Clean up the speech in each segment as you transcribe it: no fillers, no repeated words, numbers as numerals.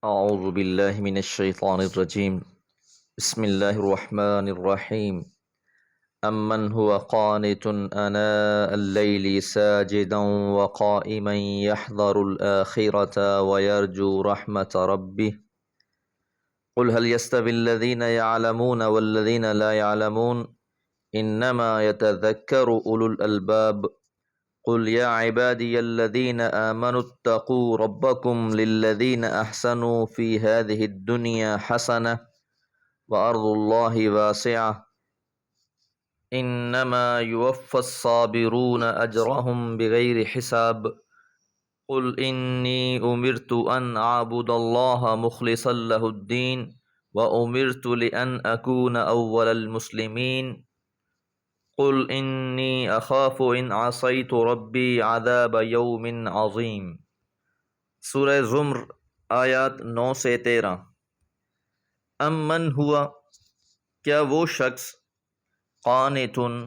أعوذ بالله من الشيطان الرجيم. بسم الله الرحمن الرحيم. أمن هو قانت آناء الليل ساجدا وقائما يحذر الآخرة ويرجو رحمة ربه قل هل يستوي الذين يعلمون والذين لا يعلمون إنما يتذكر أولو الألباب قل يا عبادي الذين آمنوا اتقوا ربكم للذين أحسنوا في هذه الدنيا حسنة وأرض الله واسعة إنما يوفى الصابرون أجرهم بغير حساب قل إني أمرت أن أعبد الله مخلصا له الدين وأمرت لأن أكون أول المسلمين قل إني أخاف إن عصيت ربي عذاب يوم عظيم۔ سورہ زمر آیات 9 سے 13۔ امن ہوا، کیا وہ شخص، قانتن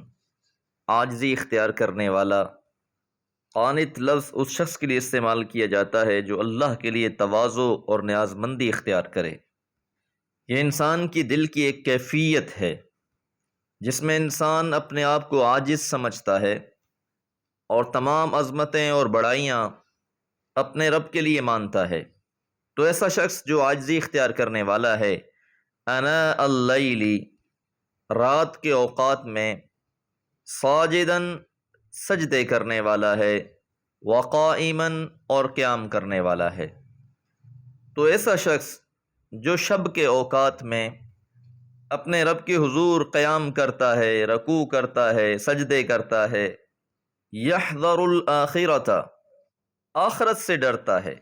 عاجزی اختیار کرنے والا۔ قانت لفظ اس شخص کے لیے استعمال کیا جاتا ہے جو اللہ کے لیے تواضع اور نیاز مندی اختیار کرے۔ یہ انسان کی دل کی ایک کیفیت ہے جس میں انسان اپنے آپ کو عاجز سمجھتا ہے اور تمام عظمتیں اور بڑائیاں اپنے رب کے لیے مانتا ہے۔ تو ایسا شخص جو عاجزی اختیار کرنے والا ہے، آناء اللیل رات کے اوقات میں، ساجدن سجدے کرنے والا ہے، وقائما اور قیام کرنے والا ہے۔ تو ایسا شخص جو شب کے اوقات میں اپنے رب کے حضور قیام کرتا ہے، رکوع کرتا ہے، سجدے کرتا ہے، یحذر الآخرۃ آخرت سے ڈرتا ہے،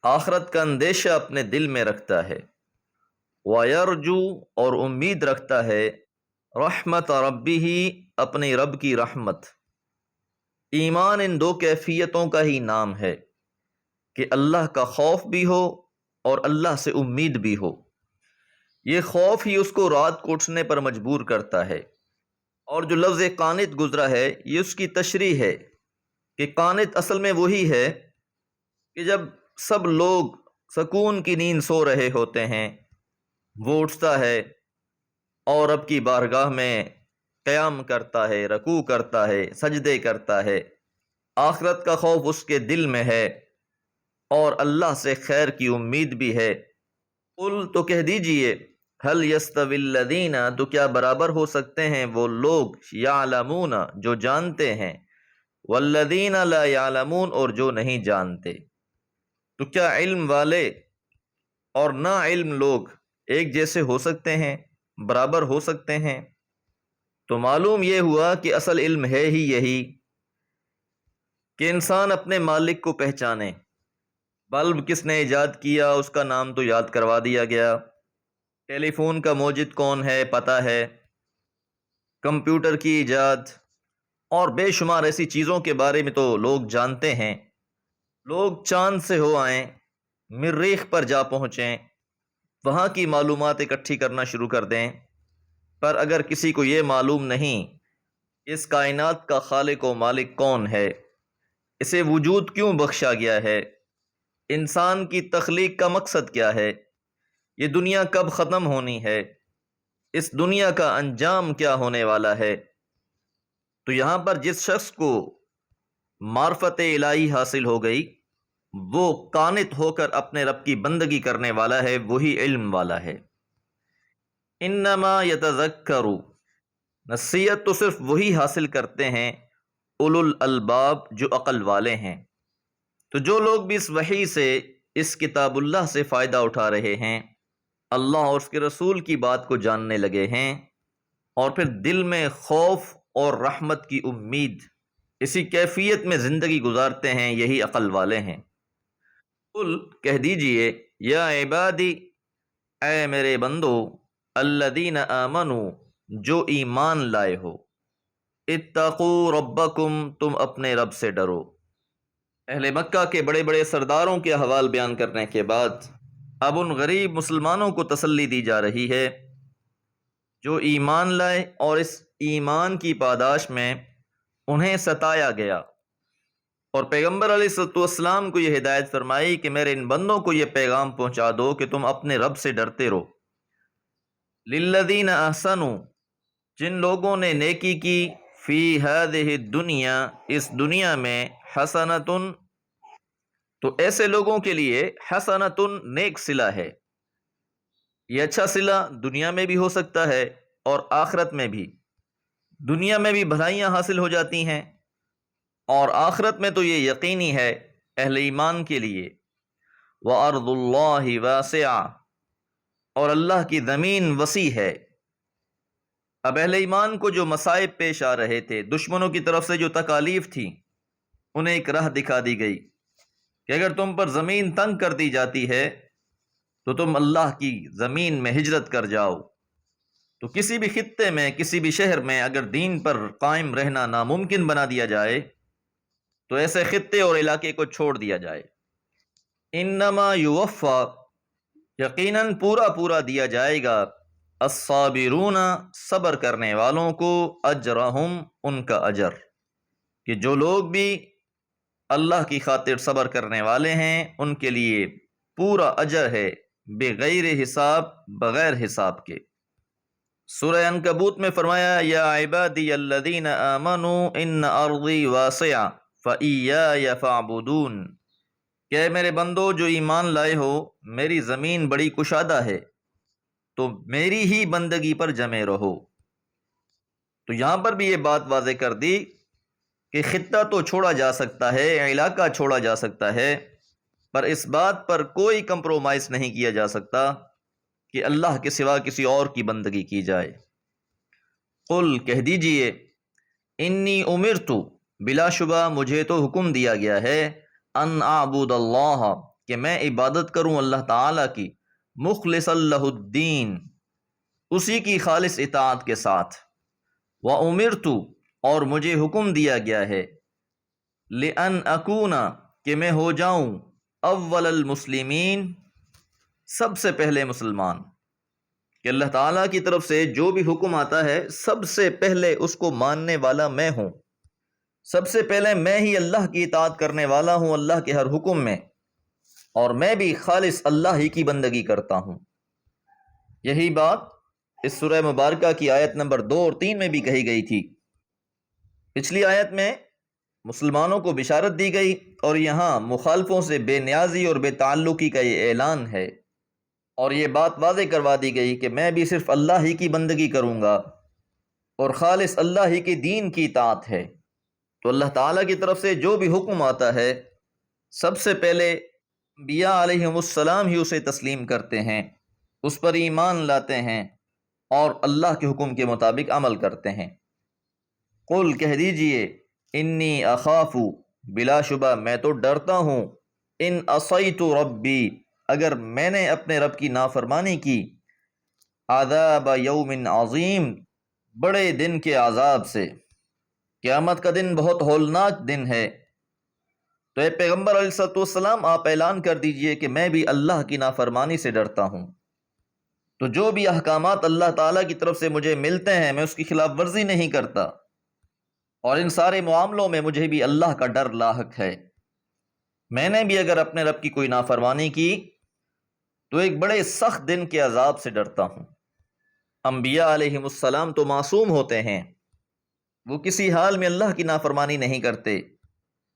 آخرت کا اندیشہ اپنے دل میں رکھتا ہے، وَيَرْجُو اور امید رکھتا ہے، رحمت ربہ اپنے رب کی رحمت۔ ایمان ان دو کیفیتوں کا ہی نام ہے کہ اللہ کا خوف بھی ہو اور اللہ سے امید بھی ہو۔ یہ خوف ہی اس کو رات کو اٹھنے پر مجبور کرتا ہے، اور جو لفظ قانت گزرا ہے یہ اس کی تشریح ہے کہ قانت اصل میں وہی ہے کہ جب سب لوگ سکون کی نیند سو رہے ہوتے ہیں، وہ اٹھتا ہے اور رب کی بارگاہ میں قیام کرتا ہے، رکوع کرتا ہے، سجدے کرتا ہے، آخرت کا خوف اس کے دل میں ہے اور اللہ سے خیر کی امید بھی ہے۔ قل تو کہہ دیجئے، هل يستوي الذین تو کیا برابر ہو سکتے ہیں وہ لوگ، یعلمون جو جانتے ہیں، والذین لا یعلمون اور جو نہیں جانتے۔ تو کیا علم والے اور نا علم لوگ ایک جیسے ہو سکتے ہیں، برابر ہو سکتے ہیں؟ تو معلوم یہ ہوا کہ اصل علم ہے ہی یہی کہ انسان اپنے مالک کو پہچانے۔ بلب کس نے ایجاد کیا اس کا نام تو یاد کروا دیا گیا، ٹیلی فون کا موجد کون ہے پتہ ہے، کمپیوٹر کی ایجاد اور بے شمار ایسی چیزوں کے بارے میں تو لوگ جانتے ہیں۔ لوگ چاند سے ہو آئیں، مریخ پر جا پہنچیں، وہاں کی معلومات اکٹھی کرنا شروع کر دیں، پر اگر کسی کو یہ معلوم نہیں اس کائنات کا خالق و مالک کون ہے، اسے وجود کیوں بخشا گیا ہے، انسان کی تخلیق کا مقصد کیا ہے، یہ دنیا کب ختم ہونی ہے، اس دنیا کا انجام کیا ہونے والا ہے، تو یہاں پر جس شخص کو معرفت الہی حاصل ہو گئی، وہ قانت ہو کر اپنے رب کی بندگی کرنے والا ہے، وہی علم والا ہے۔ انما یتذکر، نصیحت تو صرف وہی حاصل کرتے ہیں اولو الالباب، جو عقل والے ہیں۔ تو جو لوگ بھی اس وحی سے، اس کتاب اللہ سے فائدہ اٹھا رہے ہیں، اللہ اور اس کے رسول کی بات کو جاننے لگے ہیں، اور پھر دل میں خوف اور رحمت کی امید، اسی کیفیت میں زندگی گزارتے ہیں، یہی عقل والے ہیں۔ قل کہہ دیجئے، یا عبادی اے میرے بندو، الذین آمنوا جو ایمان لائے ہو، اتقوا ربکم تم اپنے رب سے ڈرو۔ اہل مکہ کے بڑے بڑے سرداروں کے احوال بیان کرنے کے بعد اب ان غریب مسلمانوں کو تسلی دی جا رہی ہے جو ایمان لائے اور اس ایمان کی پاداش میں انہیں ستایا گیا، اور پیغمبر علیہ السلام کو یہ ہدایت فرمائی کہ میرے ان بندوں کو یہ پیغام پہنچا دو کہ تم اپنے رب سے ڈرتے رہو۔ للذین احسنوا، جن لوگوں نے نیکی کی، فی ہذہ الدنیا، اس دنیا میں، حسنۃ، تو ایسے لوگوں کے لیے حسنۃ نیک صلہ ہے۔ یہ اچھا صلہ دنیا میں بھی ہو سکتا ہے اور آخرت میں بھی۔ دنیا میں بھی بھلائیاں حاصل ہو جاتی ہیں، اور آخرت میں تو یہ یقینی ہے اہل ایمان کے لیے۔ وَأَرْضُ اللَّهِ وَاسِعَةٌ، اور اللہ کی زمین وسیع ہے۔ اب اہل ایمان کو جو مصائب پیش آ رہے تھے، دشمنوں کی طرف سے جو تکالیف تھی، انہیں ایک راہ دکھا دی گئی کہ اگر تم پر زمین تنگ کر دی جاتی ہے تو تم اللہ کی زمین میں ہجرت کر جاؤ۔ تو کسی بھی خطے میں، کسی بھی شہر میں اگر دین پر قائم رہنا ناممکن بنا دیا جائے تو ایسے خطے اور علاقے کو چھوڑ دیا جائے۔ انما یوفا، یقیناً پورا پورا دیا جائے گا، الصابرون، صبر کرنے والوں کو، اجرہم، ان کا اجر، کہ جو لوگ بھی اللہ کی خاطر صبر کرنے والے ہیں ان کے لیے پورا اجر ہے، بغیر حساب، بغیر حساب کے۔ سورہ عنکبوت میں فرمایا، یا عبادی الذین آمنوا ان ارضی واسعہ فایای فاعبدون، کہ میرے بندو جو ایمان لائے ہو، میری زمین بڑی کشادہ ہے، تو میری ہی بندگی پر جمے رہو۔ تو یہاں پر بھی یہ بات واضح کر دی کہ خطہ تو چھوڑا جا سکتا ہے، علاقہ چھوڑا جا سکتا ہے، پر اس بات پر کوئی کمپرومائز نہیں کیا جا سکتا کہ اللہ کے سوا کسی اور کی بندگی کی جائے۔ قل، کہہ دیجئے، انی امرت، بلا شبہ مجھے تو حکم دیا گیا ہے، ان اعبد اللہ، کہ میں عبادت کروں اللہ تعالیٰ کی، مخلصا لہ الدین، اسی کی خالص اطاعت کے ساتھ، وامرت، اور مجھے حکم دیا گیا ہے، لأن اکون، کہ میں ہو جاؤں، اول المسلمین، سب سے پہلے مسلمان، کہ اللہ تعالیٰ کی طرف سے جو بھی حکم آتا ہے سب سے پہلے اس کو ماننے والا میں ہوں، سب سے پہلے میں ہی اللہ کی اطاعت کرنے والا ہوں اللہ کے ہر حکم میں، اور میں بھی خالص اللہ ہی کی بندگی کرتا ہوں۔ یہی بات اس سورہ مبارکہ کی آیت نمبر 2 اور 3 میں بھی کہی گئی تھی۔ پچھلی آیت میں مسلمانوں کو بشارت دی گئی، اور یہاں مخالفوں سے بے نیازی اور بے تعلقی کا یہ اعلان ہے، اور یہ بات واضح کروا دی گئی کہ میں بھی صرف اللہ ہی کی بندگی کروں گا، اور خالص اللہ ہی کے دین کی اطاعت ہے۔ تو اللہ تعالیٰ کی طرف سے جو بھی حکم آتا ہے سب سے پہلے انبیاء علیہم السلام ہی اسے تسلیم کرتے ہیں، اس پر ایمان لاتے ہیں، اور اللہ کے حکم کے مطابق عمل کرتے ہیں۔ قل، کہہ دیجئے، انی اخاف، بلا شبہ میں تو ڈرتا ہوں، ان عصیت ربی، اگر میں نے اپنے رب کی نافرمانی کی، عذاب یوم عظیم، بڑے دن کے عذاب سے۔ قیامت کا دن بہت ہولناک دن ہے، تو اے پیغمبر علیہ السلام، آپ اعلان کر دیجئے کہ میں بھی اللہ کی نافرمانی سے ڈرتا ہوں۔ تو جو بھی احکامات اللہ تعالیٰ کی طرف سے مجھے ملتے ہیں میں اس کی خلاف ورزی نہیں کرتا، اور ان سارے معاملوں میں مجھے بھی اللہ کا ڈر لاحق ہے۔ میں نے بھی اگر اپنے رب کی کوئی نافرمانی کی تو ایک بڑے سخت دن کے عذاب سے ڈرتا ہوں۔ انبیاء علیہم السلام تو معصوم ہوتے ہیں، وہ کسی حال میں اللہ کی نافرمانی نہیں کرتے،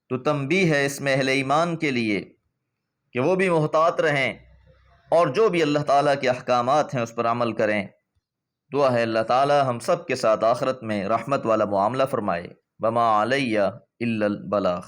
تو تنبیہ ہے اس میں اہل ایمان کے لیے کہ وہ بھی محتاط رہیں، اور جو بھی اللہ تعالیٰ کے احکامات ہیں اس پر عمل کریں۔ دعا ہے اللہ تعالیٰ ہم سب کے ساتھ آخرت میں رحمت والا معاملہ فرمائے۔ وما علیہ الا البلاغ۔